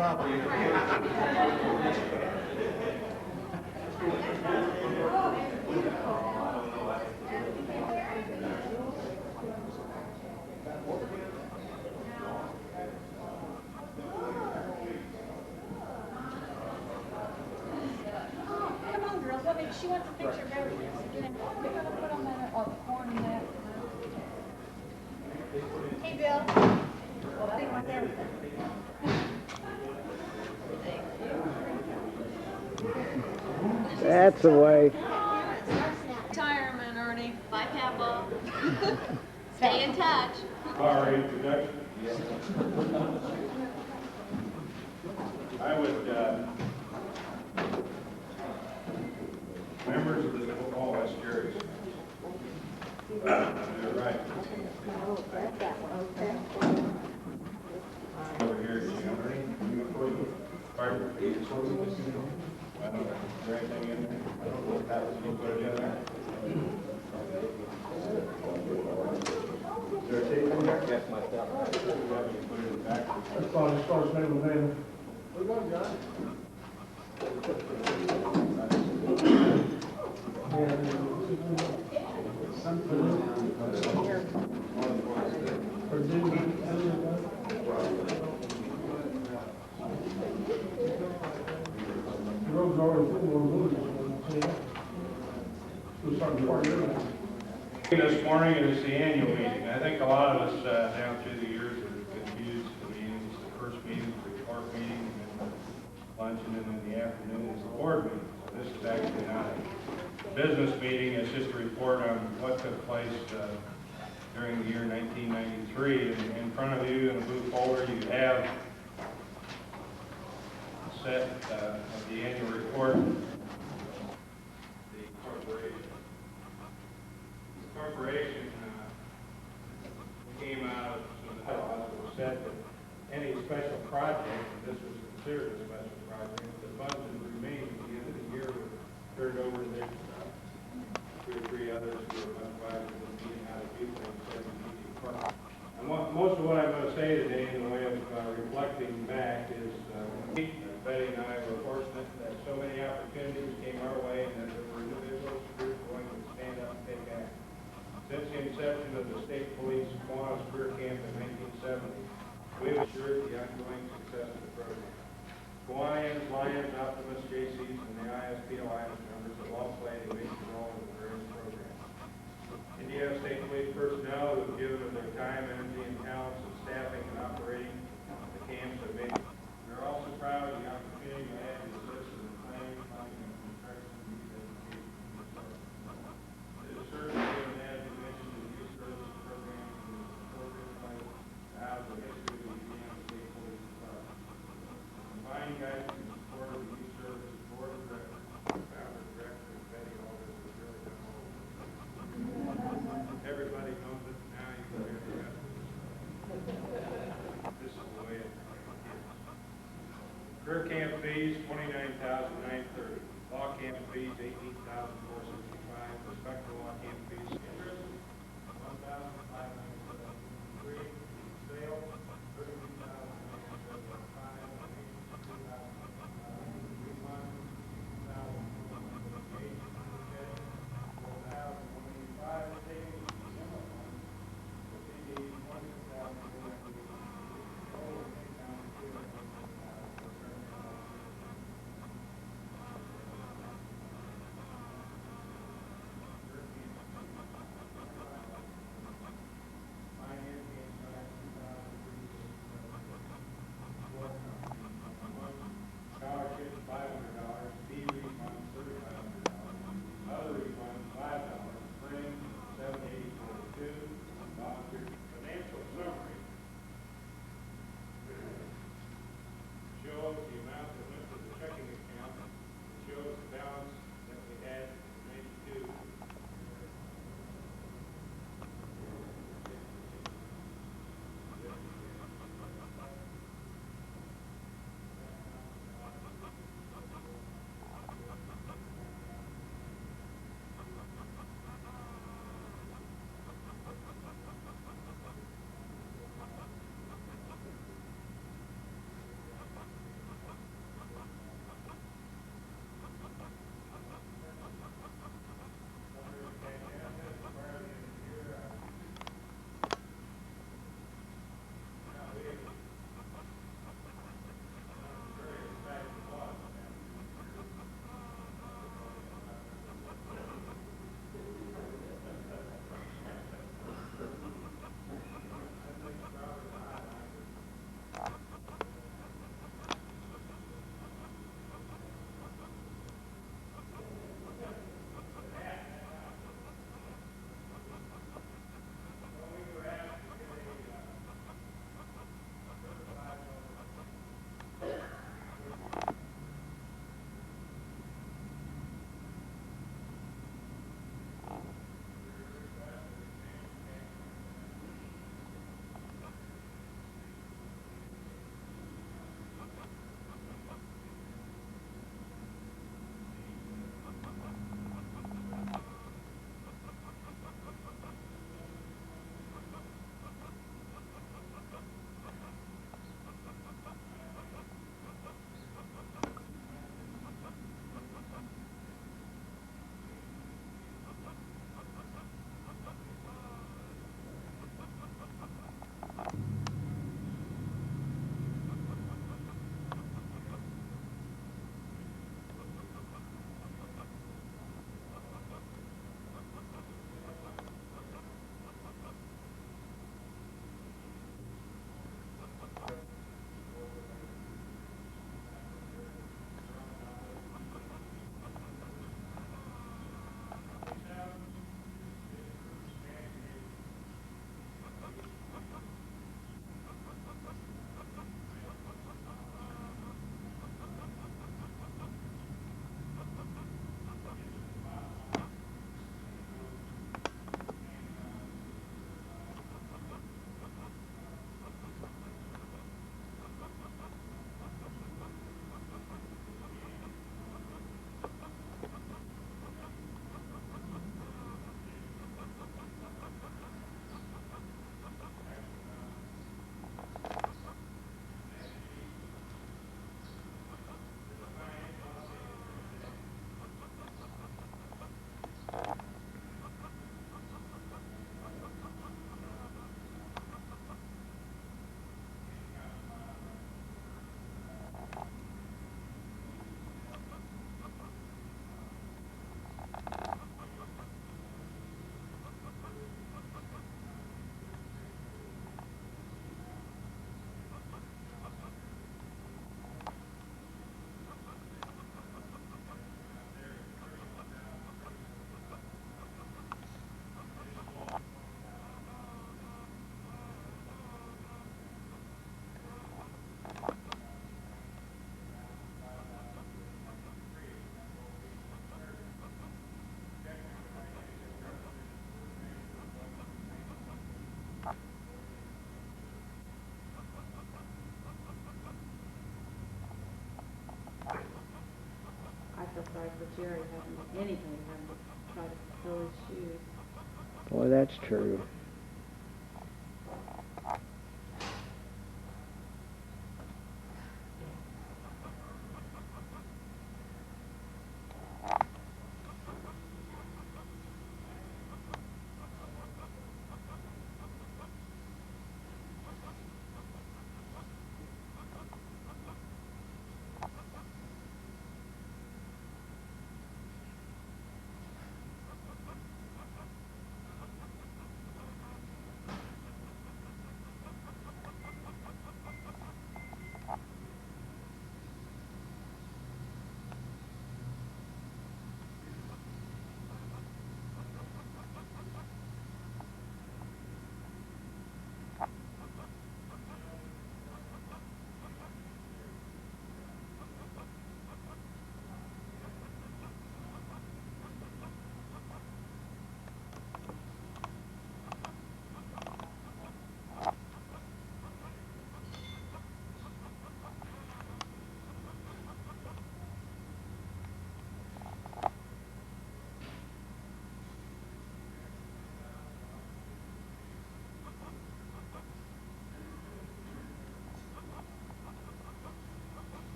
Come on, girls. She wants a picture of everything. So get in. We're going to put on that, or the corn and that. Hey, Bill. Well, they want everything. That's the way. Retirement, Ernie. Bye, Papa. Stay in touch. Our introduction. I would, members of the, oh, that's Jerry's. You're right. Over here, you know, Ernie. Pardon? I don't know. Is there anything in there? I don't know if that was you put it in there. Is there a tape in there? Yes, myself. You put it in the back. That's fine, as far as name and name. What's going on, John? The roads are already full of movers. We'll start the party early. This morning is the annual meeting. I think a lot of us down through the years have confused the meetings. The first meeting is the court meeting, and then luncheon, and then the afternoon is the board meeting. So this is actually not a business meeting. It's just a report on what took place during the year 1993. And in front of you in the blue folder, you have a set of the annual report. The corporation came out of the bylaws that said that any special project, and this was considered a special project, the funds that remained at the end of the year were turned over to the two or three others who were much wiser than me and how to do things. And most of what I'm going to say today in the way of reflecting back is Betty and I were fortunate that so many opportunities came our way and that there were individuals who were going to stand up and take action. Since the inception of the State Police Kiwanis Career Camp in 1970, we have assured the ongoing success of the program. Kiwanians, Lions, Optimists, JCs, and the ISP Alliance members have all played a major role in the various programs. Indiana State Police personnel who have given of their time, energy, and talents in staffing and operating the camps have made. We are also proud of the opportunity we had to assist in the planning, funding, and construction of these education resources. It is certainly given that, as you mentioned, the youth service programs and the appropriate place to house the history of the Indiana State Police Department. Combined guidance and support of the youth service board of directors, founder, director, and Betty Alder has really done all of it. Everybody knows it now. You can hear the rest of it. This is the way it is. Career camp fees $29,930. Law camp fees $18,465. Respectful law camp fees interest $1,573. Sale feel sorry for Jerry having anybody having to try to fill his shoes. Boy, that's true.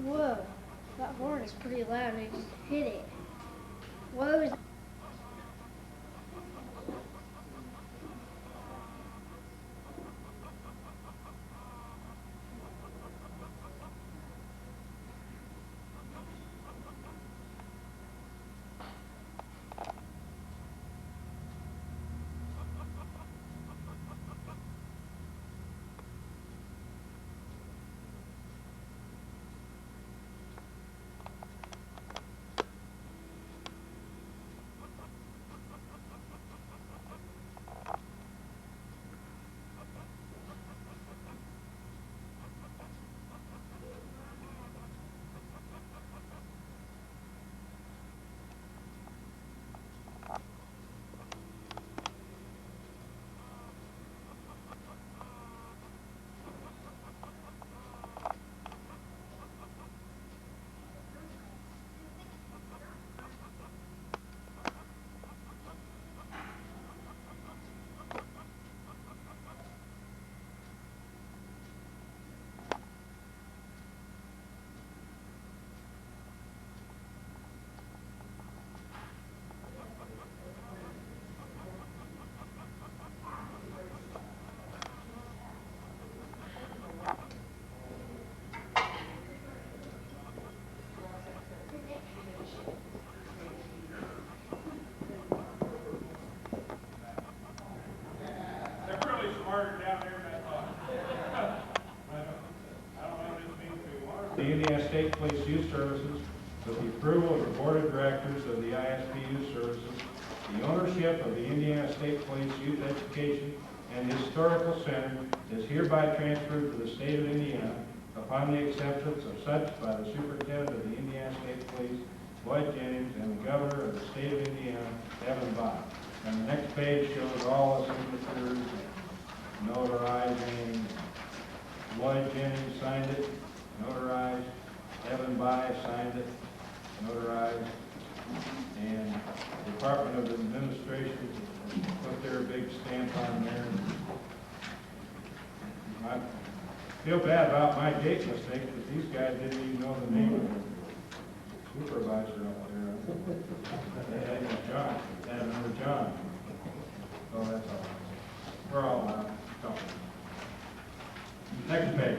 Whoa, that horn is pretty loud. I just hit it. Whoa, is State Police Youth Services with the approval of the Board of Directors of the ISP Youth Services, the ownership of the Indiana State Police Youth Education and Historical Center is hereby transferred to the state of Indiana upon the acceptance of such by the Superintendent of the Indiana State Police, Lloyd Jennings, and the Governor of the state of Indiana, Evan Bott. And the next page shows all the signatures, notarizing. Lloyd Jennings signed it, notarized. Evan Bott signed it, notarized. And the Department of Administration put their big stamp on there. I feel bad about my date mistake, but these guys didn't even know the name of the supervisor up there. They had John, they had another John. So that's all. We're all talking. Next page.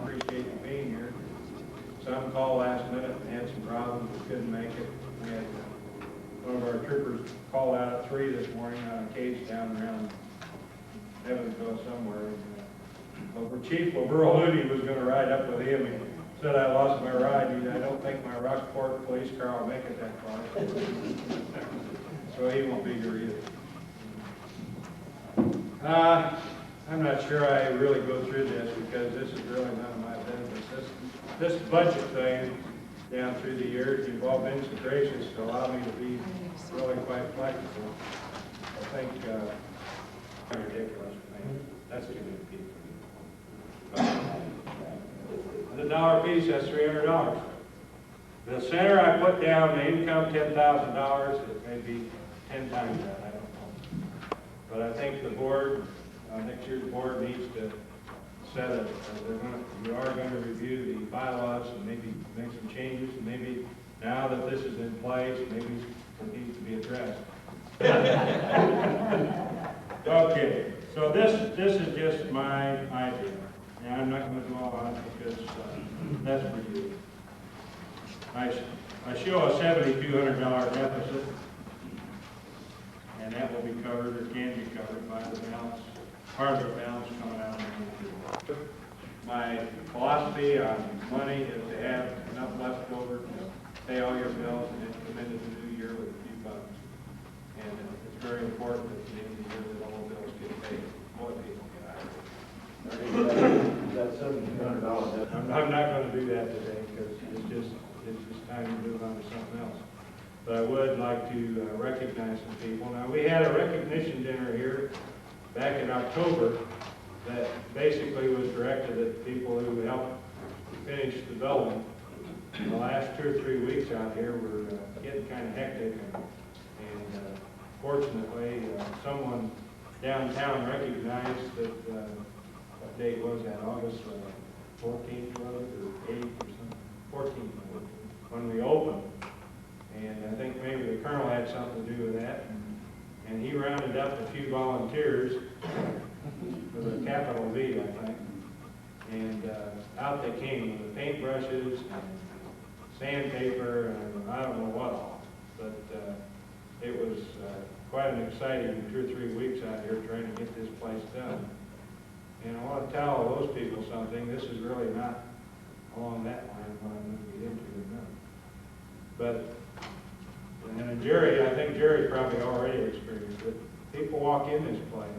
Appreciate you being here. Some called last minute and had some problems, couldn't make it. We had one of our troopers called out at 3 this morning on a case down around Evansville somewhere. Chief Labruludi was going to ride up with him. He said, I lost my ride. I don't think my Rockport police car will make it that far. So he won't be here either. I'm not sure I really go through this because this is really none of my business. This budget thing down through the years, you've all been so gracious to allow me to be really quite flexible. I think ridiculous. That's too many people. The dollar piece, that's $300. The center I put down, the income $10,000. It may be 10 times that, I don't know. But I think the board, next year's board needs to set a, we are going to review the bylaws and maybe make some changes. And maybe now that this is in place, maybe it needs to be addressed. Okay, so this is just my idea. And I'm not going to dwell on it because that's for you. I show a $7,200 deficit, and that will be covered, or can be covered by the balance, part of the balance coming out of the My philosophy on money is to have enough left over to pay all your bills and then come into the new year with a few bucks. And it's very important at the end of the year that all bills get paid. More people get out of it. That's $1,700. I'm not going to do that today because it's just time to move on to something else. But I would like to recognize some people. Now, we had a recognition dinner here back in October that basically was directed at people who helped finish the building. The last 2 or 3 weeks out here were getting kind of hectic, and fortunately, someone downtown recognized that, what date was that, August 14th, was it, or 8th or something, 14th, when we opened. And I think maybe the colonel had something to do with that. And he rounded up a few volunteers with a capital V, I think. And out they came with the paintbrushes and sandpaper and I don't know what all. But it was quite an exciting 2 or 3 weeks out here trying to get this place done. And I want to tell those people something. This is really not along that line of what I'm going to get into tonight. But, and Jerry, I think Jerry probably already experienced it. People walk in this place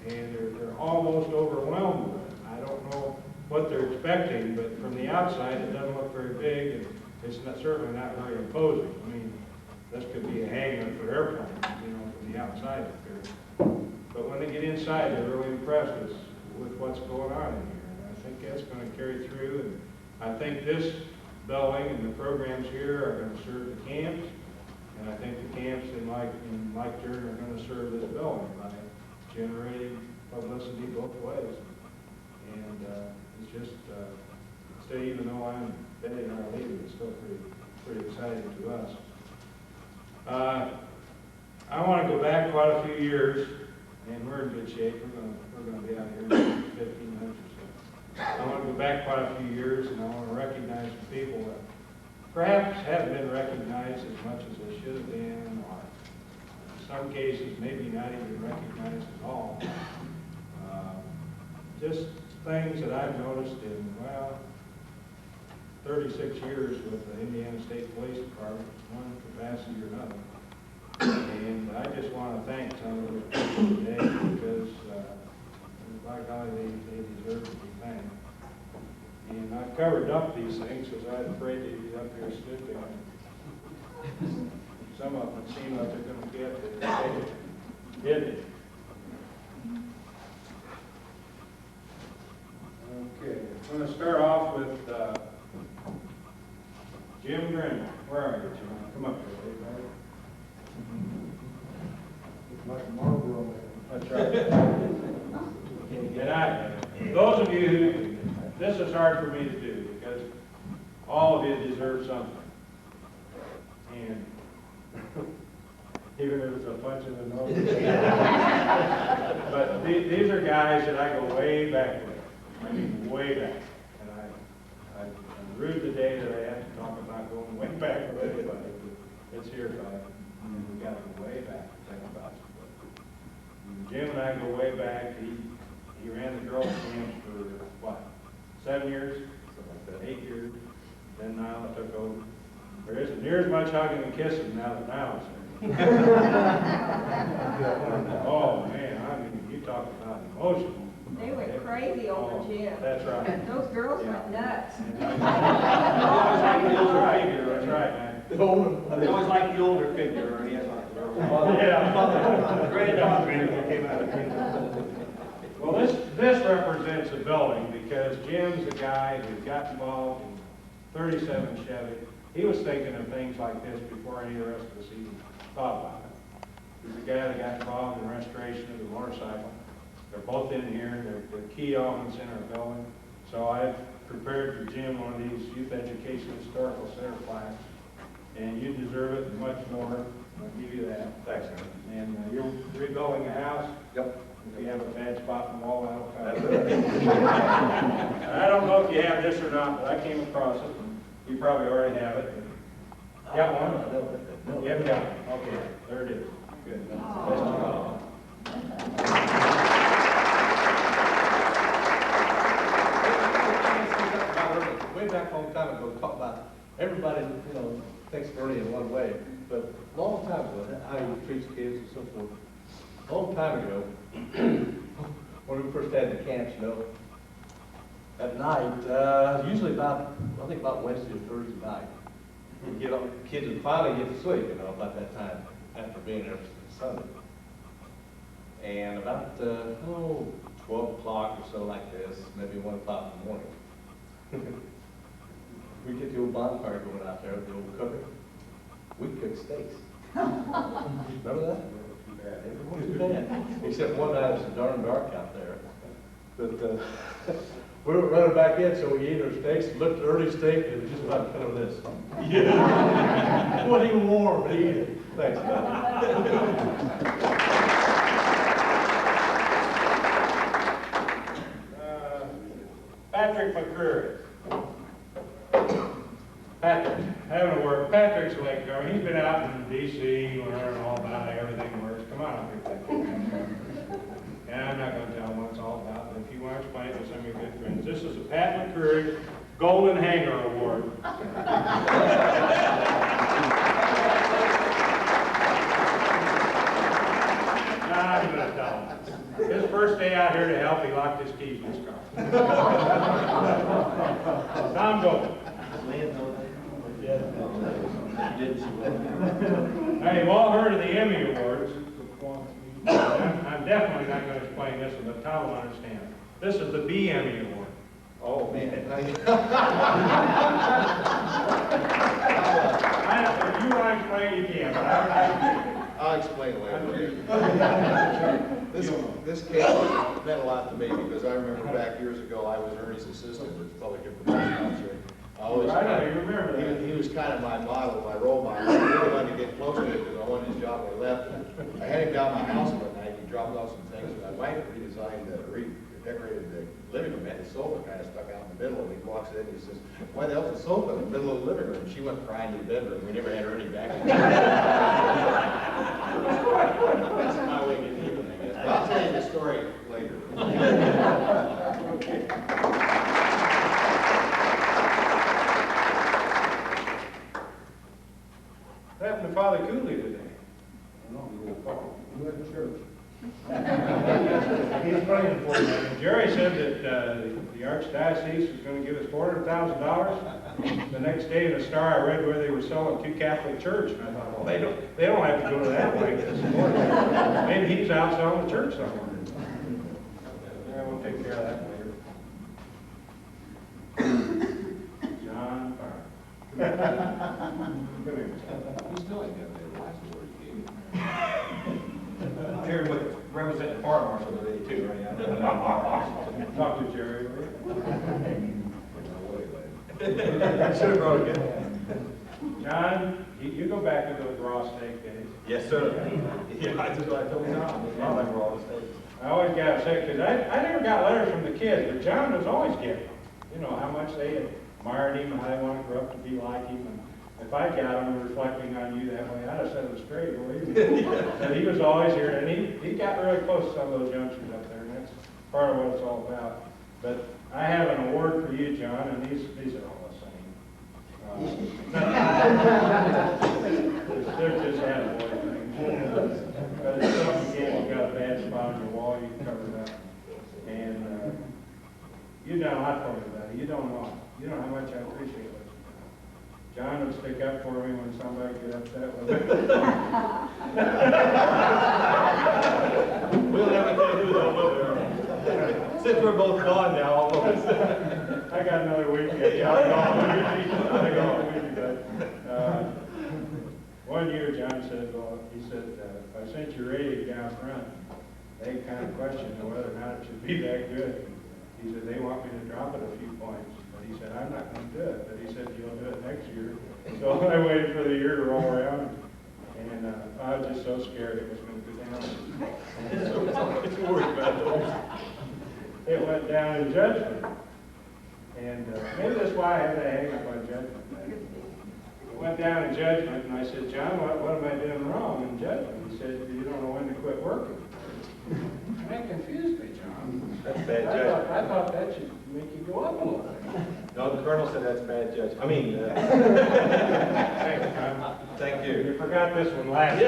and they're almost overwhelmed with it. I don't know what they're expecting, but from the outside it doesn't look very big and it's certainly not very imposing. I mean, this could be a hangar for airplanes, you know, from the outside up there. But when they get inside, they're really impressed with what's going on in here. And I think that's going to carry through. And I think this building and the programs here are going to serve the camps. And I think the camps in Lake Jordan are going to serve this building by generating publicity both ways. And it's just, still, even though I'm betting our leaving, it's still pretty exciting to us. I want to go back quite a few years, and we're in good shape. We're going to be out here in 15 minutes or so. I want to go back quite a few years, and I want to recognize some people that perhaps haven't been recognized as much as they should have been, or in some cases maybe not even recognized at all. Just things that I've noticed in, well, 36 years with the Indiana State Police Department, one capacity or another. And I just want to thank some of those people today because, by golly, they deserve to be thanked. And I've covered up these things because I was afraid they'd be up here sniffing. Some of them seem like they're going to get it. Did it? Okay, I'm going to start off with Jim Green. Where are you, Jim? Come up here, buddy. Looks like Marlboro Man. That's right. And those of you who, this is hard for me to do because all of you deserve something. And even if it's a punch in the nose. But these are guys that I go way back with. I mean, way back. And I'm rude today that I have to talk about going way back with anybody. It's here, but we've got to go way back to think about it. Jim and I go way back. He ran the girls' camps for, what, 7 years? 8 years. Then Nyla took over. There isn't near as much hugging and kissing now that Nyla's here. Oh, man, I mean, you talk about emotional. They went crazy over Jim. That's right. Those girls went nuts. That's right, that's right, man. They always like the older figure, or he has like the Yeah. great dog that came out of Kingdom. Well, this represents a building because Jim's a guy who got involved in 37 Chevy. He was thinking of things like this before any of the rest of us even thought about it. He's a guy that got involved in restoration of the motorcycle. They're both in here. They're key elements in our building. So I've prepared for Jim one of these Youth Education Historical Center plaques. And you deserve it and much more. I'll give you that. Thanks, Aaron. And you're rebuilding a house. Yep. If you have a bad spot in the wall, that'll cover it. I don't know if you have this or not, but I came across it. You probably already have it. Got one? You haven't got it. Okay, there it is. Good. Best you got. Way back a long time ago, talk about everybody, thinks of Ernie in one way, but a long time ago, how he treats kids and so forth. A long time ago, when we first had the camps, at night, usually about Wednesday or Thursday night, we'd get up, kids would finally get to sleep, about that time, after being there since Sunday. And about, 12 o'clock or so like this, maybe 1 o'clock in the morning, we get the old bonfire going out there, the old cooker. We cook steaks. Remember that? It wasn't too bad. Except one night it was darn dark out there. But we were running back in, so we ate our steaks, looked at early steak, and it was just about kind of this. Yeah. It wasn't even warm, but he ate it. Thanks. Patrick McCreary. Patrick, having a word. Patrick's a late guy. He's been out in D.C. learning all about how everything works. Come on up here, Patrick. Yeah, I'm not going to tell him what it's all about, but if you want to explain it to some of your good friends. This is a Pat McCreary Golden Hanger Award. I'm going to tell him. His first day out here to help, he locked his keys in his car. Tom Gold. Now, you've all heard of the Emmy Awards. I'm definitely not going to explain this one, but Tom will understand. This is the B Emmy Award. Oh, man. If you want to explain, you can, but I'll explain later. This case meant a lot to me because I remember back years ago, I was Ernie's assistant as public information officer. I always, I know, you remember that. He was kind of my model, my role model. I really wanted to get close to him because I wanted his job when I left. I had him down my house one night. He dropped off some things. My wife redecorated the living room, had the sofa kind of stuck out in the middle, and he walks in and he says, "Why the hell's the sofa in the middle of the living room?" She went crying to the bedroom. We never had Ernie back. That's my way to get even, I guess. But I'll tell you the story later. What happened to Father Cooley today? We went to church. He's praying for me. Jerry said that the Archdiocese was going to give us $400,000. The next day in the Star, I read where they were selling 2 Catholic church, and I thought, well, they don't have to go to that way to support it. Maybe he's out selling the church somewhere. Yeah, we'll take care of that later. John Farr. Come here. You still ain't got that last word he gave me. Jerry would represent the fire marshal today too, right? Talk to Jerry, will you? I should have brought it. John, you go back to those raw steak days. Yes, sir. Yeah, that's what I told Tom. I remember all the states. I always got upset because I never got letters from the kids, but John was always getting them. You know, how much they admired him and how they wanted to grow up to be like him. And if I got them reflecting on you that way, I'd have set them straight, believe me. But he was always here, and he got really close to some of those youngsters up there, and that's part of what it's all about. But I have an award for you, John, and these are all the same. They're just attaboy things. But if something again, you've got a bad spot on your wall, you can cover it up. And you've done a lot for me, buddy. You don't know how much I appreciate what you've done. John would stick up for me when somebody get upset with me. We'll never tell you who that was. Since we're both gone now, almost. I got another week yet. Yeah, one year, John said, he said, if I sent you radio down front, they kind of questioned whether or not it should be that good. He said, they want me to drop it a few points. But he said, I'm not going to do it. But he said, you'll do it next year. So I waited for the year to roll around. And I was just so scared it was going to go down. It's worried about those. It went down in judgment. And maybe that's why I had to hang up on judgment. It went down in judgment, and I said, John, what am I doing wrong in judgment? He said, you don't know when to quit working. That confused me, John. That's bad judgment. I thought that should make you go up a little bit. No, the colonel said that's bad judgment. I mean, Thanks, John. thank you. You forgot this one last time.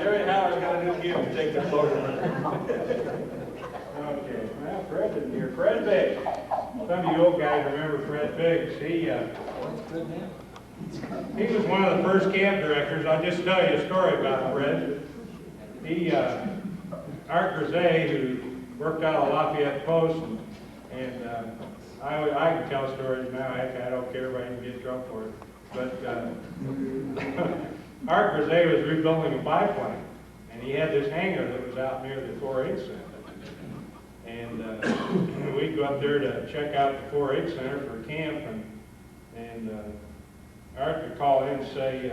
Jerry Howard's got a new gift to take the floor. Okay, well, Fred's in here. Fred Biggs. Some of you old guys remember Fred Biggs. He was one of the first camp directors. I'll just tell you a story about Fred. Art Grisey, who worked out of Lafayette Post, and I can tell stories now. I don't care if I even get drunk for it. But Art Grisey was rebuilding a biplane, and he had this hangar that was out near the 4-H Center. And we'd go up there to check out the 4-H Center for camp, and Art would call in and say,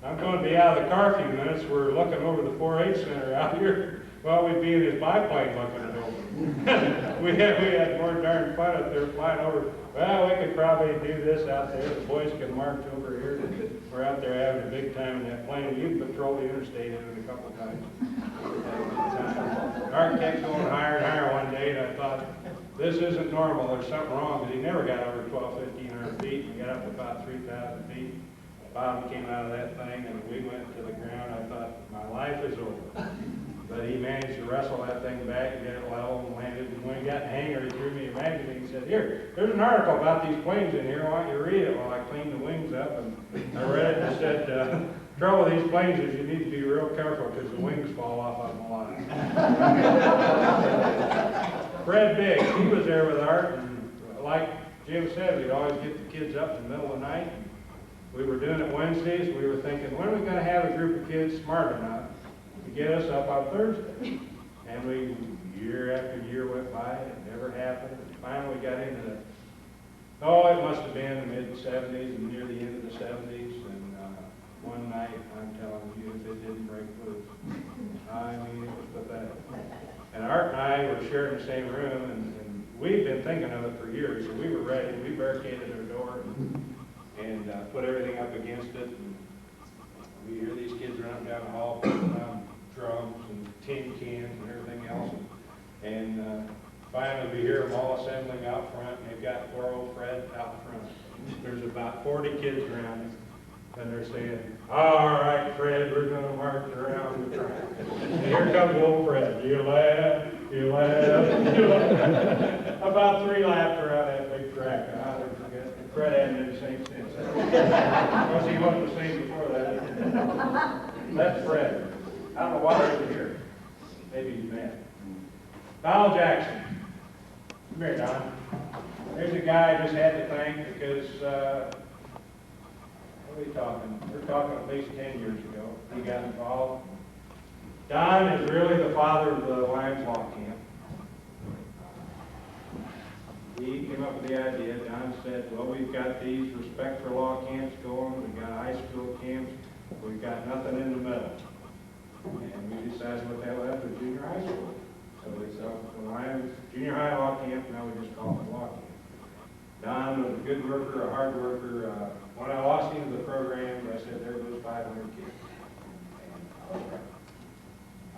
I'm going to be out of the car a few minutes. We're looking over the 4-H Center out here. Well, we'd be in his biplane looking it over. we had more darn fun up there flying over. Well, we could probably do this out there. The boys can march over here. We're out there having a big time in that plane. You can patrol the interstate in it a couple times. Art kept going higher and higher one day, and I thought, this isn't normal. There's something wrong, because he never got over 1,200, 1,500 feet. We got up to about 3,000 feet. The bottom came out of that thing, and we went to the ground. I thought, my life is over. but he managed to wrestle that thing back, get it level, and landed. And when he got in the hangar, he threw me a magazine and said, "Here, there's an article about these planes in here. Why don't you read it?" Well, I cleaned the wings up, and I read it and it said, "Trouble with these planes is you need to be real careful because the wings fall off on the line." Fred Biggs, he was there with Art, and like Jim said, we'd always get the kids up in the middle of the night. We were doing it Wednesdays. We were thinking, when are we going to have a group of kids smart enough to get us up on Thursday? And year after year went by, and it never happened. And finally we got into it must have been the mid-'70s and near the end of the '70s. And one night, I'm telling you, if it didn't break loose, I mean, it was pathetic. And Art and I were sharing the same room, and we'd been thinking of it for years, so we were ready. We barricaded our door and put everything up against it. And we hear these kids running down the hall, putting down drums and tin cans and everything else. And finally, we hear them all assembling out front, and they've got poor old Fred out front. There's about 40 kids around him, and they're saying, "All right, Fred, we're going to march around the track." And here comes old Fred. You laugh, you laugh, you laugh. About 3 laps around that big track. I'll never forget. Fred hadn't been the same since. Of course, he wasn't the same before that. That's Fred. I don't know why he was here. Maybe he's mad. Donald Jackson. Come here, Don. There's a guy I just had to thank because, what are we talking? We're talking at least 10 years ago. He got involved. Don is really the father of the Lions Law Camp. He came up with the idea. Don said, well, we've got these respect for law camps going. We've got high school camps. We've got nothing in the middle. And we decided what that was for junior high school. So we said, the Lions Junior High Law Camp, now we just call it Law Camp. Don was a good worker, a hard worker. When I lost him to the program, I said, there goes 500 kids. And I was right.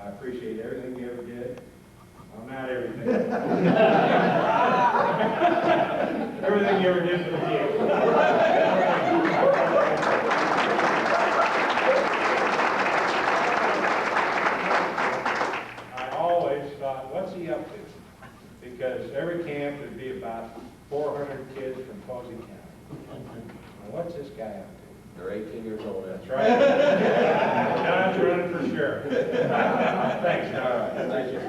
I appreciate everything you ever did. Well, not everything. Everything you ever did for the kids. I always thought, what's he up to? Because every camp would be about 400 kids from Posey County. Now, what's this guy up to? They're 18 years old. That's right. Don's running for sheriff. Thanks, Don. Thank you.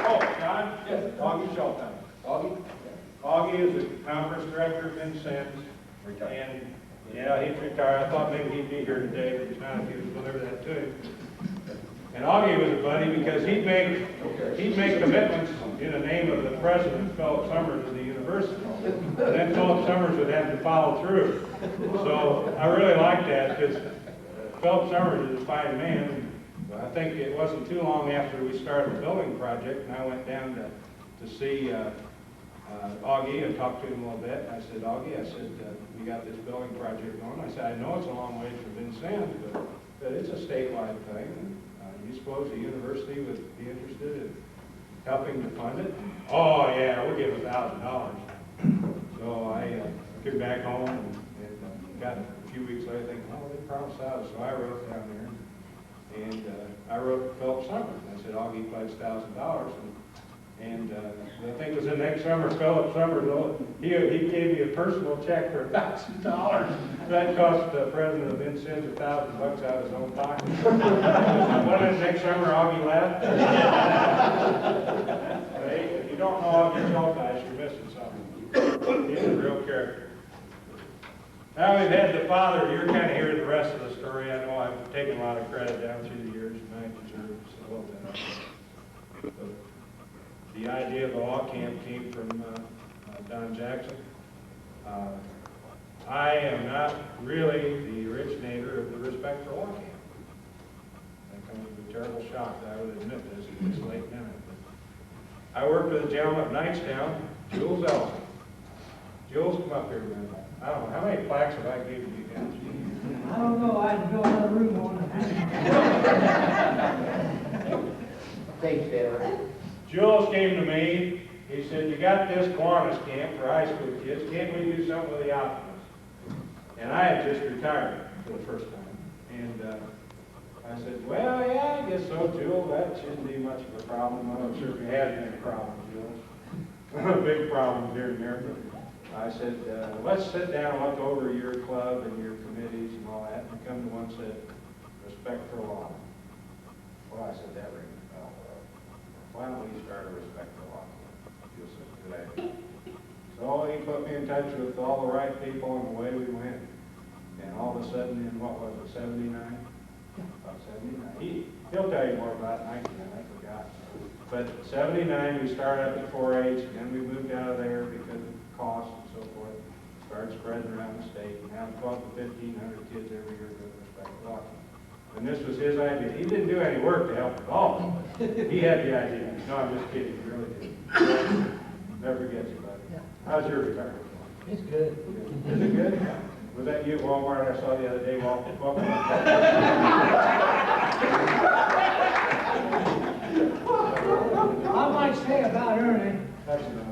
Oh, Don? Yes. Augie Schultheim. Augie? Augie is the conference director of Vincennes. And, yeah, he's retired. I thought maybe he'd be here today, but he's not. If he was deliver that to him. And Augie was a buddy because he'd make commitments in the name of the president, Philip Summers, of the university. And then Philip Summers would have to follow through. So I really liked that because Philip Summers is a fine man. I think it wasn't too long after we started the building project, and I went down to see Augie and talked to him a little bit. I said, Augie, I said, we got this building project going. I said, I know it's a long way from Vincennes, but it's a statewide thing. You suppose the university would be interested in helping to fund it? Oh, yeah, we'll give $1,000. So I came back home and got a few weeks later thinking, oh, they promised us. So I wrote down there, and I wrote Philip Summers. I said, Augie pledged $1,000. And I think it was the next summer, Philip Summers, he gave me a personal check for $1,000. That cost the president of Vincennes $1,000 out of his own pocket. When next summer, Augie left. Hey, if you don't know Augie Schultheim, you're missing something. He's a real character. Now we've had the father. You're kind of hearing the rest of the story. I know I've taken a lot of credit down through the years, and I deserve a little bit. The idea of the law camp came from Don Jackson. I am not really the originator of the Respect for Law Camp. That comes with a terrible shock that I would admit this at this late minute. But I worked with a gentleman at Knightstown, Jules Elson. Jules, come up here a minute. I don't know, how many plaques have I given you guys? I don't know, I can build another room on it. Thanks, Dad. Jules came to me, he said, you got this Kiwanis camp for high school kids, can't we do something with the Optimists? And I had just retired for the first time. And I said, well, yeah, I guess so, Jewel. That shouldn't be much of a problem. I'm not sure if you had any problems, Jewel. Big problems here and there. But I said, let's sit down and look over your club and your committees and all that. And come to one and said, respect for law. Well, I said, that rings a bell. Why don't we start a respect for law? Just a good idea. So he put me in touch with all the right people, and away we went. And all of a sudden, in what was it, 79? About 79. He'll tell you more about 99, I forgot. But 79, we started up at 4-H, and then we moved out of there because of cost and so forth. Started spreading around the state. Now 12 to 1,500 kids every year doing respect for law. And this was his idea. He didn't do any work to help at all. He had the idea. No, I'm just kidding. He really did. Never forgets it, buddy. How's your retirement going? It's good. Is it good? Was that you at Walmart I saw the other day walking? I might say about Ernie, That's enough.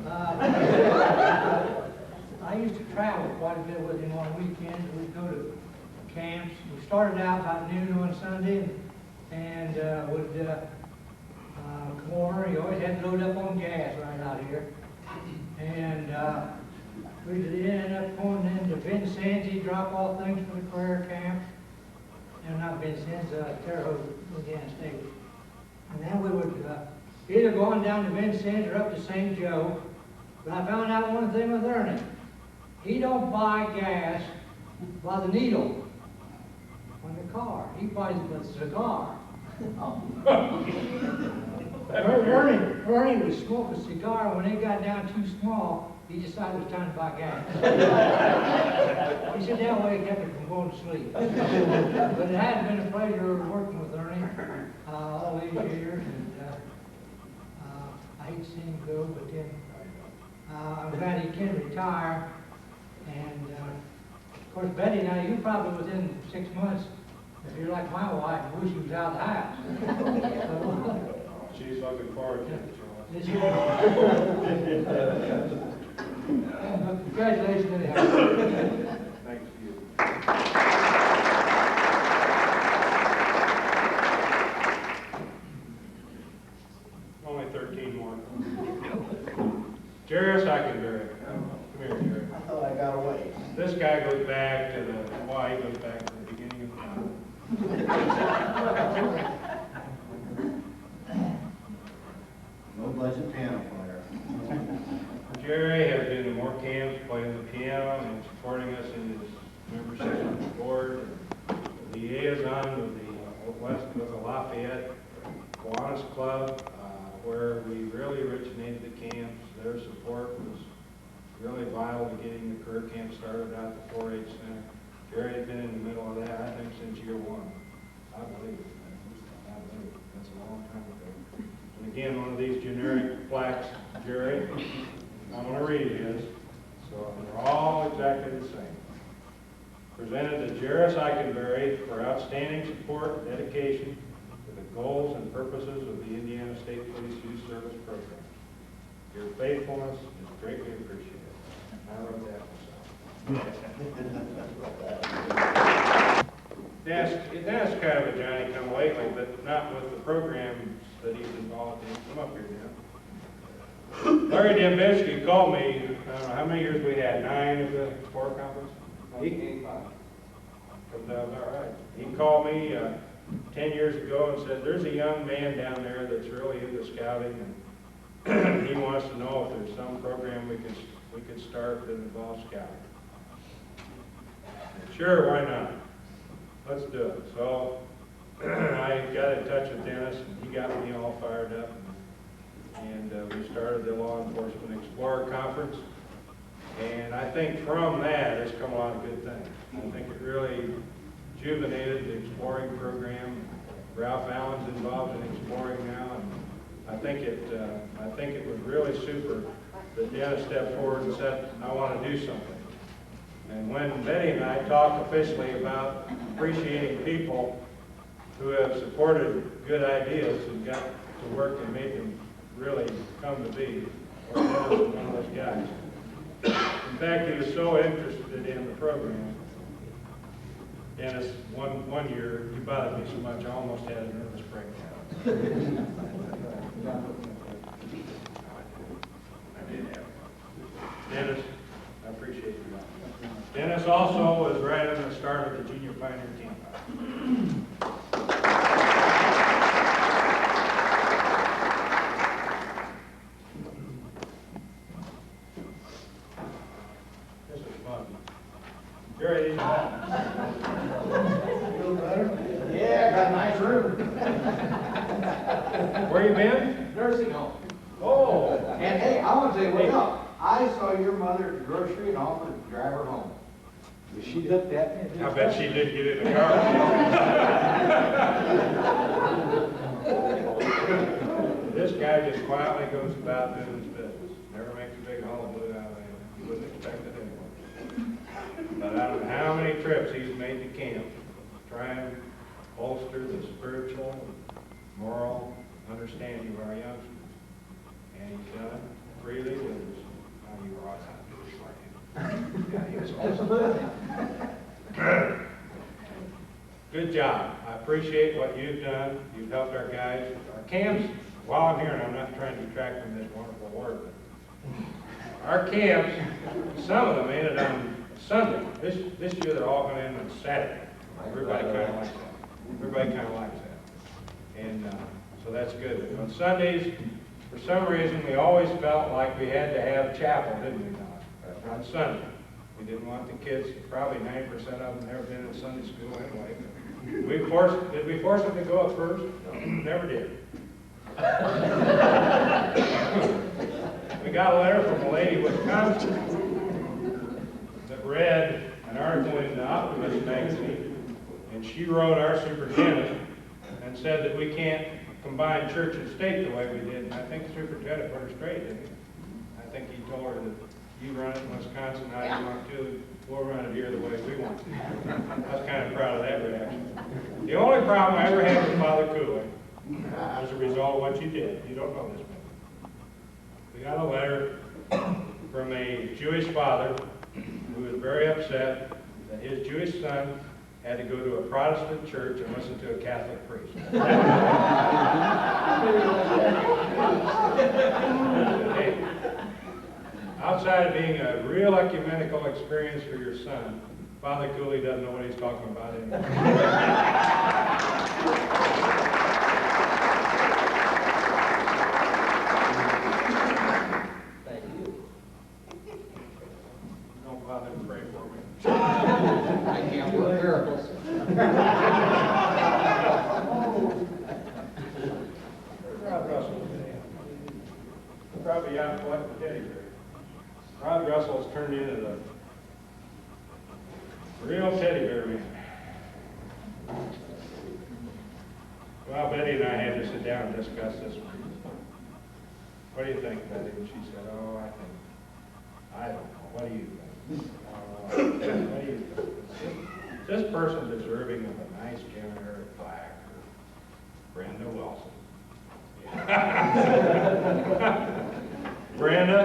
I used to travel quite a bit with him on weekends. We'd go to camps. We started out about noon on Sunday and would come over. He always had to load up on gas right out here. And we'd end up going into Vincennes. He'd drop off things for the career camp. And not Vincennes, Terre Haute, Louisiana State. And then we would either go on down to Vincennes or up to St. Joe. But I found out one thing with Ernie. He don't buy gas by the needle on the car. He buys a cigar. Ernie would smoke a cigar. When it got down too small, he decided it was time to buy gas. He said that way he kept it from going to sleep. But it has been a pleasure working with Ernie all these years. And I hate to see him go, but then I'm glad he can retire. And of course, Betty, now you probably within 6 months, if you're like my wife, wish you was out of the house. She's looking forward to it. This year. Congratulations, anyhow. Thanks to you. Only 13 more. Jerry Seikenberry. Come here, Jerry. I thought I got away. This guy goes back to he goes back to the beginning of time. No budget piano player. Jerry has been to more camps, playing the piano, and supporting us in his membership on the board. Liaison with the Lafayette Kiwanis Club, where we really originated the camps. Their support was really vital to getting the career camp started out at the 4-H Center. Jerry had been in the middle of that, I think, since year one. I believe it. That's a long time ago. And again, one of these generic plaques, Jerry, I'm going to read his. So they're all exactly the same. Presented to Jerry Seikenberry for outstanding support and dedication to the goals and purposes of the Indiana State Police Youth Service Program. Your faithfulness is greatly appreciated. I wrote that myself. That's kind of a Johnny come lately, but not with the programs that he's involved in. Come up here, Dan. Larry Dembisky called me, I don't know how many years we had, 9 of the sport conference? 85. Comes out about right. He called me 10 years ago and said, there's a young man down there that's really into scouting, and he wants to know if there's some program we could start that involves scouting. Sure, why not? Let's do it. So I got in touch with Dennis, and he got me all fired up. And we started the Law Enforcement Explorer Conference. And I think from that has come a lot of good things. I think it really rejuvenated the exploring program. Ralph Allen's involved in exploring now, and I think it was really super that Dennis stepped forward and said, I want to do something. And when Betty and I talk officially about appreciating people who have supported good ideas and got to work and made them really come to be, well, Dennis was one of those guys. In fact, he was so interested in the program, Dennis, one year, you bothered me so much, I almost had a nervous breakdown. I did have one. Dennis, I appreciate you. Dennis also was right on the start of the junior pioneer team. This was fun. Jerry, Feel better? Yeah, got a nice room. where you been? Nursing home. Oh, And hey, I want to tell you what else. I saw your mother at the grocery and offered to drive her home. She looked at me. I bet she did get in the car. This guy just quietly goes about doing his business. Never makes a big hullabaloo out of it. You wouldn't expect it anyway. But I don't know how many trips he's made to camp, trying to bolster the spiritual and moral understanding of our youngsters. And he's done it freely with his, you were always out to do yeah, he was awesome. Good job. I appreciate what you've done. You've helped our guys. Our camps, while I'm here, and I'm not trying to detract from this wonderful work, but our camps, some of them ended on Sunday. This year they're all going to end on Saturday. Everybody kind of likes that. Everybody kind of likes that. And so that's good. On Sundays, for some reason, we always felt like we had to have chapel, didn't we, Don? On Sunday. We didn't want the kids, probably 90% of them never been in Sunday school anyway. Did we force them to go at first? No, never did. We got a letter from a lady in Wisconsin that read an article in the Optimist magazine, and she wrote our superintendent and said that we can't combine church and state the way we did. And I think the superintendent put her straight, didn't he? I think he told her that you run it in Wisconsin, how you want to, we'll run it here the way we want to. I was kind of proud of that reaction. The only problem I ever had with Father Cooley as a result of what you did, you don't know this, but we got a letter from a Jewish father who was very upset that his Jewish son had to go to a Protestant church and listen to a Catholic priest. Hey, outside of being a real ecumenical experience for your son, Father Cooley doesn't know what he's talking about anymore. Thank you. Don't bother to pray for me. I can't work miracles. Rod Russell today. Probably out collecting teddy bears. Rod Russell's turned into the real teddy bear man. Well, Betty and I had to sit down and discuss this. What do you think, Betty? And she said, oh, I don't know. What do you think? What do you think? This person deserving of a nice Janitor plaque or Brenda Wilson. Brenda,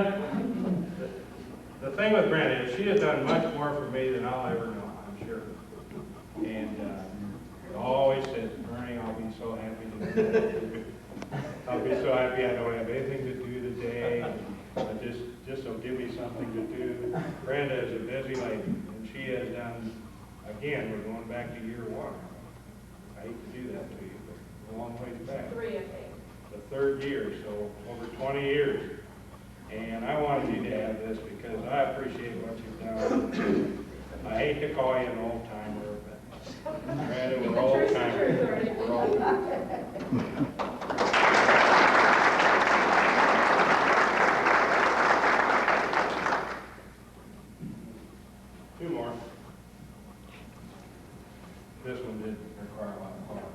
the thing with Brenda is she has done much more for me than I'll ever know, I'm sure. And always says, Ernie, I'll be so happy to do that. I'll be so happy I don't have anything to do today. But just so give me something to do. Brenda is a busy lady, and she has done, again, we're going back to year one. I hate to do that to you, but a long ways back. 3, I think. The third year, so over 20 years. And I wanted you to have this because I appreciate what you've done. I hate to call you an old timer, but Brandon, we're old timers. We're old timers. Two more. This one did require a lot of thought.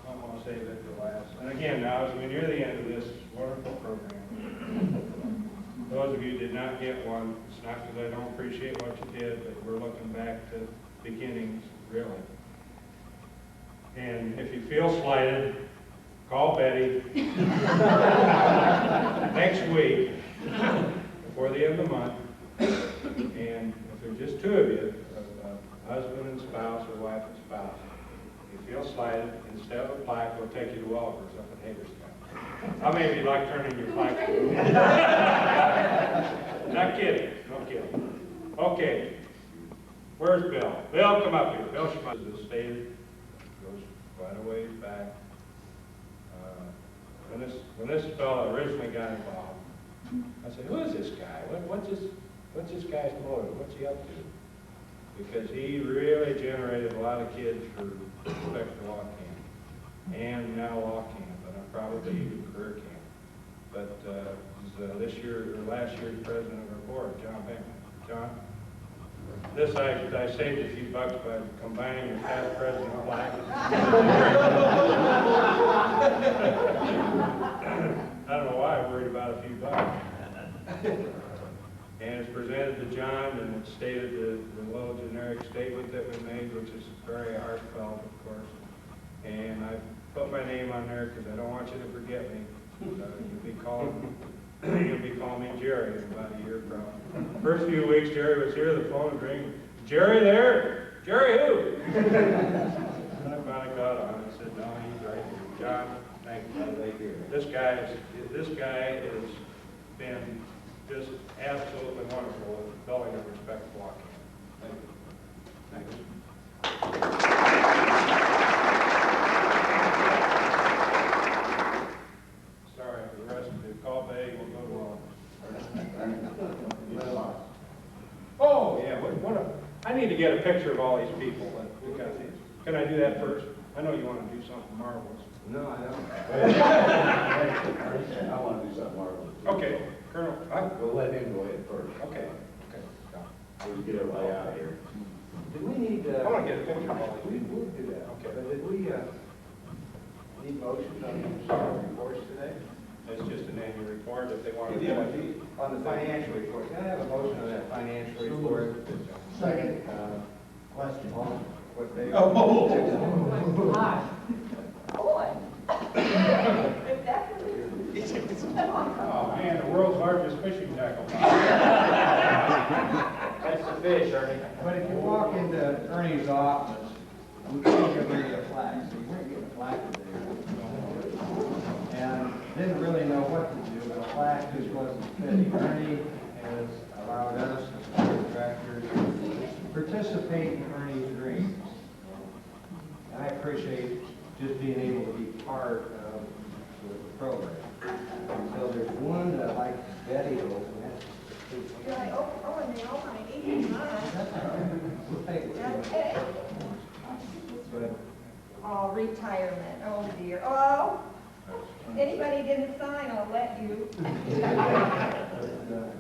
I'm going to save it for last. And again, now as we near the end of this wonderful program, those of you who did not get one, it's not because I don't appreciate what you did, but we're looking back to beginnings, really. And if you feel slighted, call Betty next week before the end of the month. And if there's just two of you, husband and spouse or wife and spouse. If you feel slighted, instead of a plaque, we'll take you to Welker's up in Hagerstown. How many of you like turning your plaque? Not kidding, no kidding. Okay, where's Bill? Bill, come up here. Bill Schmuck is stated, goes quite a ways back. When this fellow originally got involved, I said, who is this guy? What's this guy's motive? What's he up to? Because he really generated a lot of kids for Special Law Camp, and now Law Camp, and probably even Career Camp. But this year, or last year, the president of our board, John Pinkman. John? This, I saved a few bucks by combining your past president plaque. I don't know why I worried about a few bucks. And it's presented to John, and it's stated the little generic statement that we made, which is very heartfelt, of course. And I put my name on there because I don't want you to forget me. You'll be calling me Jerry in about a year from now. First few weeks, Jerry was here, the phone was ringing. Jerry there? Jerry who? And I finally got on. I said, no, he's right here. John, thank you. This guy has been just absolutely wonderful at building a respectful Law Camp. Thank you. Sorry for the rest of the call bag. We'll go to Oh, yeah. I need to get a picture of all these people. Can I do that first? I know you want to do something marvelous. No, I don't. I want to do something marvelous. Okay, Colonel. We'll let him go ahead first. Okay. We'll get everybody out of here. Did we need, I want to get a picture of all these we people. will do that. Okay. But did we, need motions on these reports today? It's just an annual report if they want to. On the financial report, can I have a motion on that financial report? Second. Question. What they? Boy. If that's what it is. Oh, man, the world's largest fishing tackle. That's the fish, Ernie. But if you walk into Ernie's office, we can't get rid of a flag, so you weren't getting a flag there. And didn't really know what to do, but a flag just wasn't fitting. Ernie has allowed us as contractors to participate in Ernie's dreams. And I appreciate just being able to be part of the program. And so there's one that I'd like Betty to open. You're like, oh, and they all want to eat mine. We'll take it. Okay. Go ahead. Oh, retirement, oh dear. Oh, anybody didn't sign, I'll let you.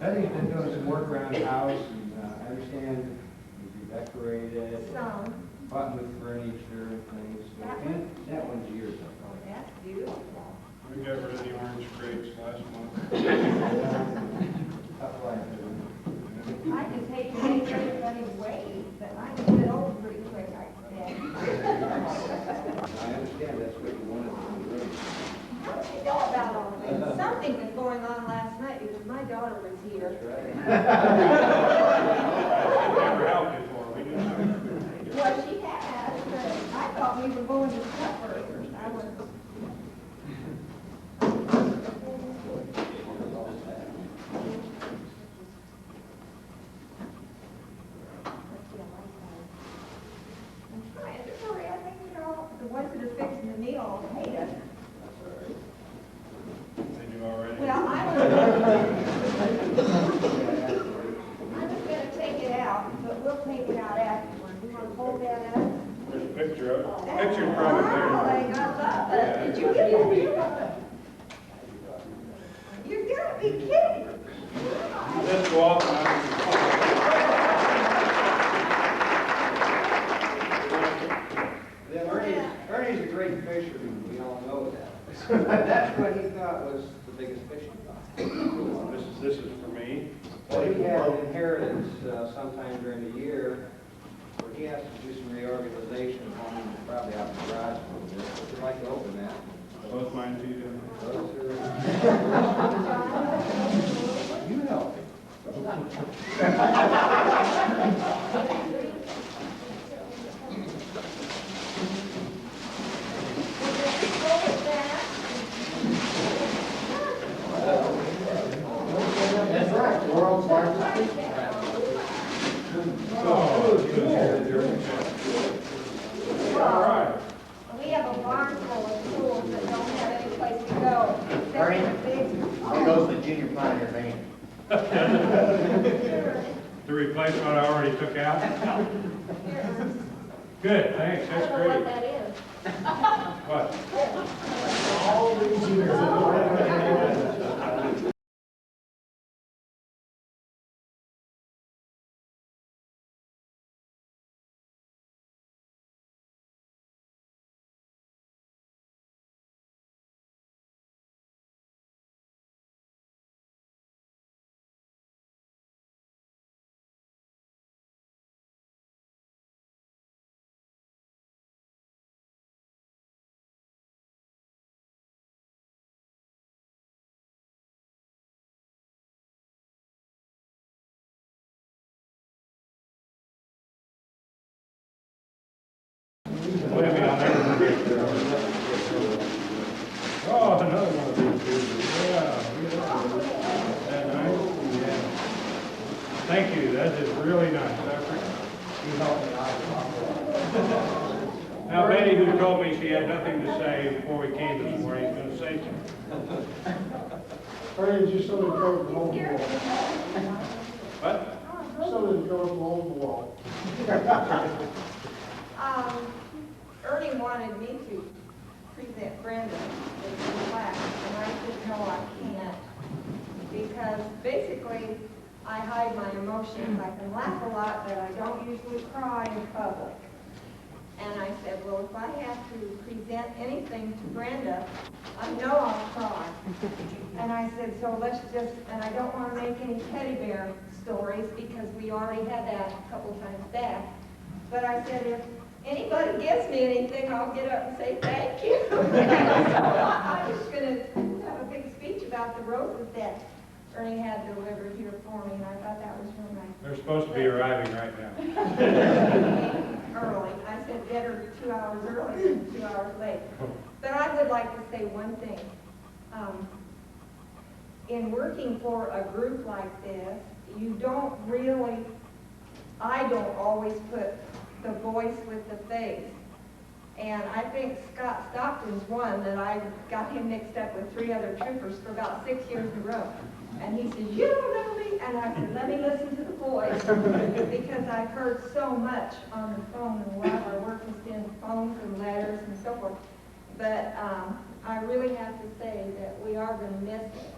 Betty's been doing some work around the house, and I understand you decorated, Some, button with furniture and things. And that one's yours, I that's beautiful. We got rid of the orange grapes last month. Tough life, I just hate to make everybody wait, but I can get over pretty quick, I said. I understand that's what you wanted to do. What do you know about all this? Something was going on last night because my daughter was here. Never helped before. We knew something. Well, she has, but I thought we were going to supper. I was. I'm trying to hurry. I think, you know, the ones that are fixing the meal hate us. Did you already? Well, I was gonna take it out, but we'll take it out afterward. You wanna hold that up? There's a picture of it. Picture's probably Darling, there. I love it. Did you get it? You gotta be kidding. This go off and Ernie's a great fisherman, we all know that. That's what he thought was the biggest fishing pond. This is for me. Well, he had an inheritance sometime during the year where he has to do some reorganization at home, probably out in the garage a little bit. Would you like to open that? Both mine too, Jim. Those are... You help him. All right. We have a barn full of schools that don't have any place to go. Ernie? There goes the junior pioneer band. To replace what I already took out? Good, thanks, I that's don't know what great. that is. What? All these years. Believe me, I'll never forget that. Oh, another one of these dudes. Yeah, look at that. That nice? Yeah. Thank you, that is really nice. I appreciate it. You helped me out. Now, Betty, who told me she had nothing to say before we came this morning, is going to say something. Ernie, just so they go along the wall. What? So they go along the wall. Ernie wanted me to present Brenda with the plaque, and I said, no, I can't. Because basically, I hide my emotions. I can laugh a lot, but I don't usually cry in public. And I said, well, if I have to present anything to Brenda, I know I'll cry. And I said, so let's just, and I don't want to make any teddy bear stories because we already had that a couple times back. But I said, if anybody gives me anything, I'll get up and say thank you. So I was going to have a big speech about the roses that Ernie had delivered here for me, and I thought that was really nice. They're supposed to be arriving right now. Early. I said better 2 hours early than 2 hours late. But I would like to say one thing. In working for a group like this, you don't really, I don't always put the voice with the face. And I think Scott Stockton's one that I got him mixed up with 3 other troopers for about 6 years in a row. And he said, you don't know me? And I said, let me listen to the voice. Because I've heard so much on the phone, and a lot of our work has been phones and letters and so forth. But I really have to say that we are going to miss it.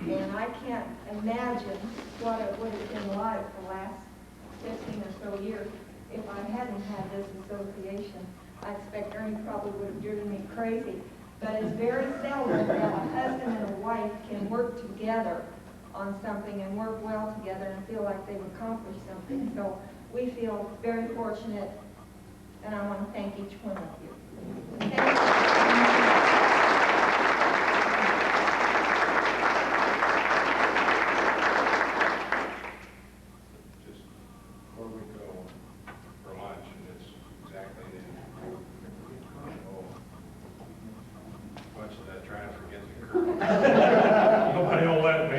And I can't imagine what it would have been like the last 15 or so years if I hadn't had this association. I expect Ernie probably would have driven me crazy. But it's very seldom that a husband and a wife can work together on something and work well together and feel like they've accomplished something. So we feel very fortunate, and I want to thank each one of you. Thank you. Just before we go for lunch, and it's exactly then. Oh, much of that transfer gets occurred. Nobody will let me.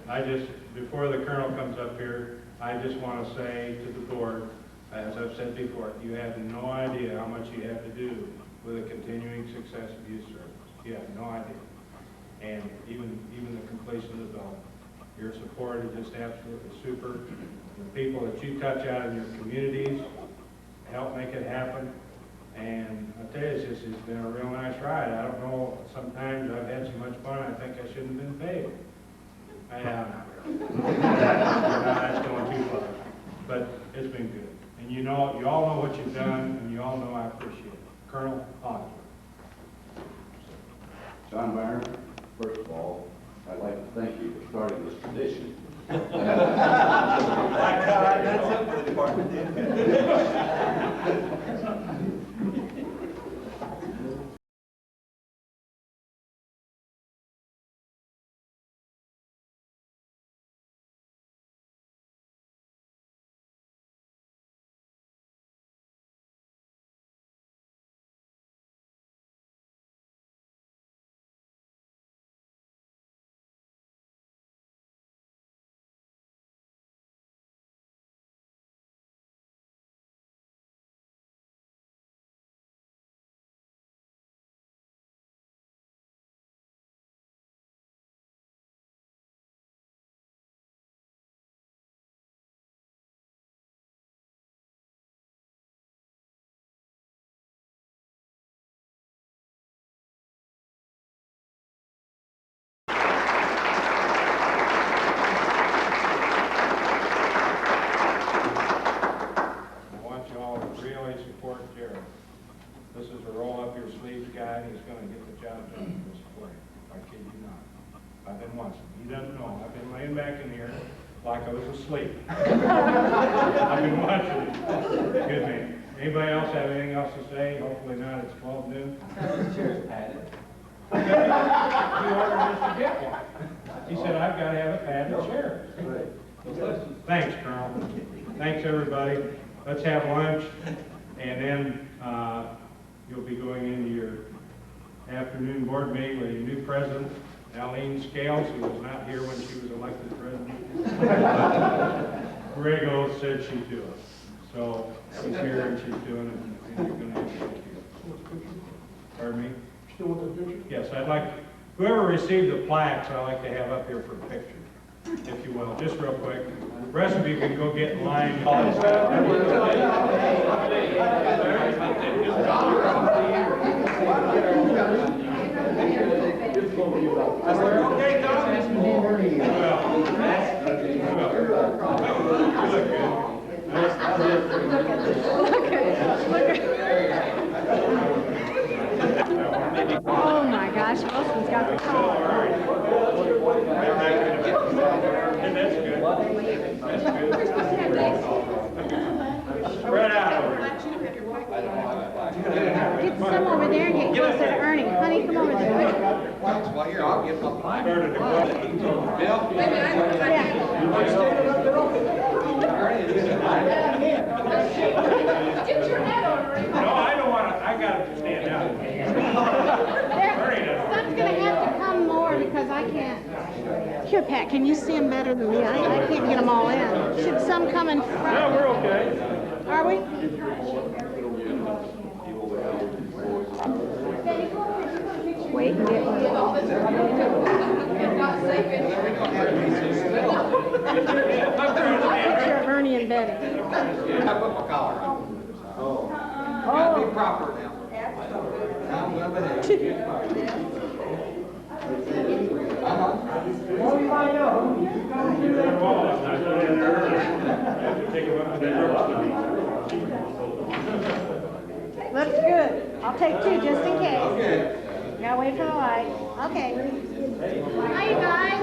I just, before the colonel comes up here, I just want to say to the board, as I've said before, you have no idea how much you have to do with the continuing success of youth service. You have no idea. And even the completion of the development. Your support is just absolutely super. The people that you touch out in your communities help make it happen. And I tell you, it's been a real nice ride. I don't know, sometimes I've had so much fun, I think I shouldn't have been paid. I have not really. That's going too far. But it's been good. And you all know what you've done, and you all know I appreciate it. Colonel Osborne. John Byron, first of all, I'd like to thank you for starting this tradition. That's something for the department. and wants them. He doesn't know. I've been laying back in here like I was asleep. I've been watching it. Excuse me. Anybody else have anything else to say? Hopefully not. It's 12 noon. This chair's padded. He ordered us to get one. He said, I've got to have a padded chair. Thanks, Carl. Thanks, everybody. Let's have lunch, and then you'll be going into your afternoon board meeting with your new president, Aline Scales, who was not here when she was elected president. Grego said she'd do it. So she's here and she's doing it, and you're going to have to take it. Pardon me? Still with the picture? Yes, I'd like, whoever received the plaques, I'd like to have up here for a picture, if you will, just real quick. The rest of you can go get in line. Okay, Tom? Oh my gosh, Wilson's got the collar. And that's good. That's good. Spread out over here. Get some over there and get closer to Ernie. Honey, come over there. Well, here, I'll get my flag. Started to go. Bill? Get your head over it. No, I don't want to, I got to stand out. Ernie doesn't. Some's gonna have to come more because I can't. Here, Pat, can you see them better than me? I can't get them all in. Should some come in front? No, we're okay. Are we? Wait and get one. Picture of Ernie and Betty. I put my collar on. Gotta be proper now. I'm gonna behave. Looks good. I'll take two just in case. Okay. Gotta wait for the light. Okay. Hi, you guys.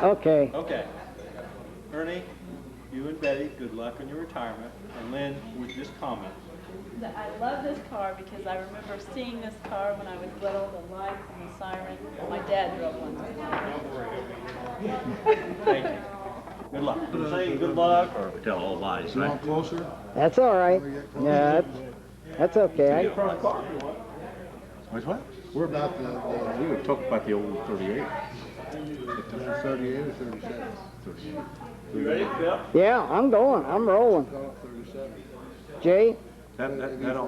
Okay. Okay. Ernie, you and Betty, good luck on your retirement. And Lynn, with just comments. I love this car because I remember seeing this car when I was little, the lights and the siren. My dad drove one. Thank you. Good luck. Say good luck or tell all lies, right? Closer? That's all right. Yeah, that's okay. What's what? We're about We were talking about the old 38. 38 or 37? 38. You ready, Bill? Yeah, I'm going. I'm rolling. 37. Jay? That'll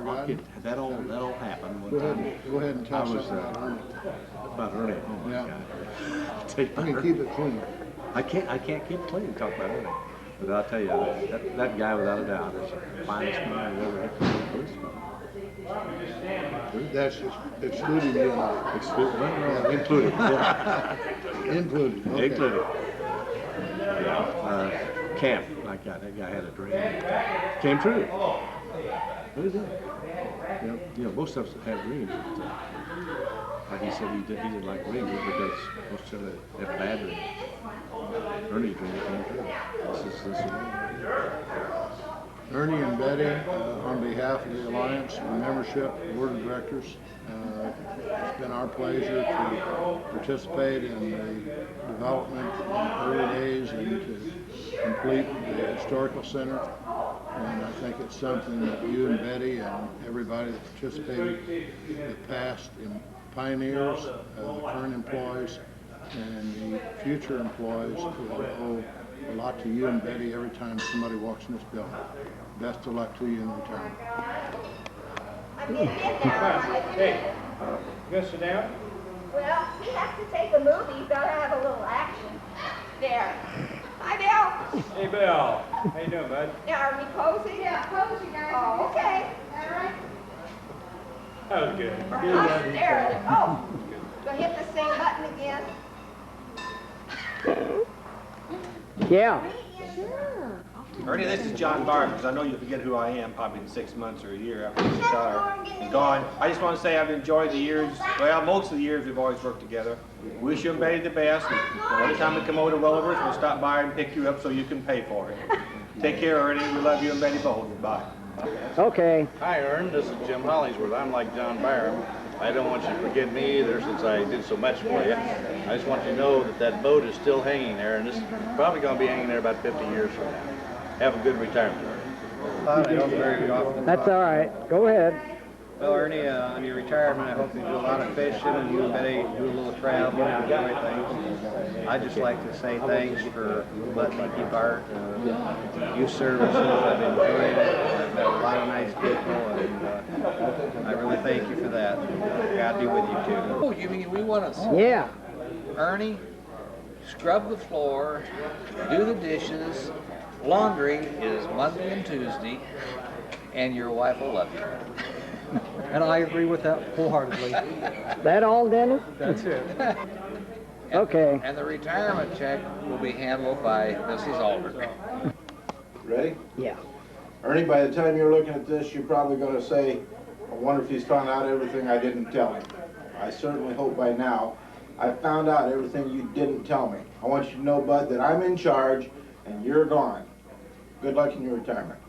happen one time. Go ahead and I tell was something about Ernie. about Ernie. Oh my Yeah. God. Take I can keep it clean. I can't keep clean talk about Ernie. But I'll tell you, that guy without a doubt is the finest man I've ever hit the police department. That's excluding you and I. Included. Including, okay. Included. Camp, like that guy had a dream. Came true. Really did. You know, most of us have dreams. But, like he said, he didn't like dreams because most of them have bad dreams. Ernie's dream came true. This is one. Ernie and Betty, on behalf of the Alliance, the membership, board of directors, it's been our pleasure to participate in the development in the early days and to complete the historical center. And I think it's something that you and Betty and everybody that participated, the past pioneers, the current employees, and the future employees will owe a lot to you and Betty every time somebody walks in this building. Best of luck to you in retirement. Hey, you gonna sit down? Well, he has to take a movie, he's gotta have a little action. There. Hi, Bill. Hey, Bill. How you doing, bud? Now, are we posing? Yeah, pose, you guys. Oh, okay. All right. That was good. There. Oh, do I hit the same button again? Yeah. Sure. I'll Ernie, this is John Barr, because I know you'll forget who I am probably in 6 months or a year after you retire and gone. I just want to say I've enjoyed the years, well, most of the years we've always worked together. Wish you and Betty the best. And every time we come over to Rollovers, we'll stop by and pick you up so you can pay for it. Take care, Ernie. We love you and Betty both. Bye. Okay. Hi, Ern. This is Jim Hollingsworth. I'm like John Byram. I don't want you to forget me either, since I did so much for you. I just want you to know that that boat is still hanging there, and this is probably going to be hanging there about 50 years from now. Have a good retirement, Ernie. I don't very often. That's all right. Go ahead. Well, Ernie, on your retirement, I hope you do a lot of fishing and you and Betty do a little traveling and enjoy things. I'd just like to say thanks for letting me be part of youth services. I've enjoyed it. I've met a lot of nice people, and I really thank you for that. God be with you too. Oh, you mean we want to? Yeah. Ernie, scrub the floor, do the dishes. Laundry is Monday and Tuesday, and your wife will love you. And I agree with that wholeheartedly. That all, Dennis? That's it. Okay. And the retirement check will be handled by Mrs. Alder. Ready? Yeah. Ernie, by the time you're looking at this, you're probably going to say, I wonder if he's found out everything I didn't tell him. I certainly hope by now I've found out everything you didn't tell me. I want you to know, Bud, that I'm in charge and you're gone. Good luck in your retirement.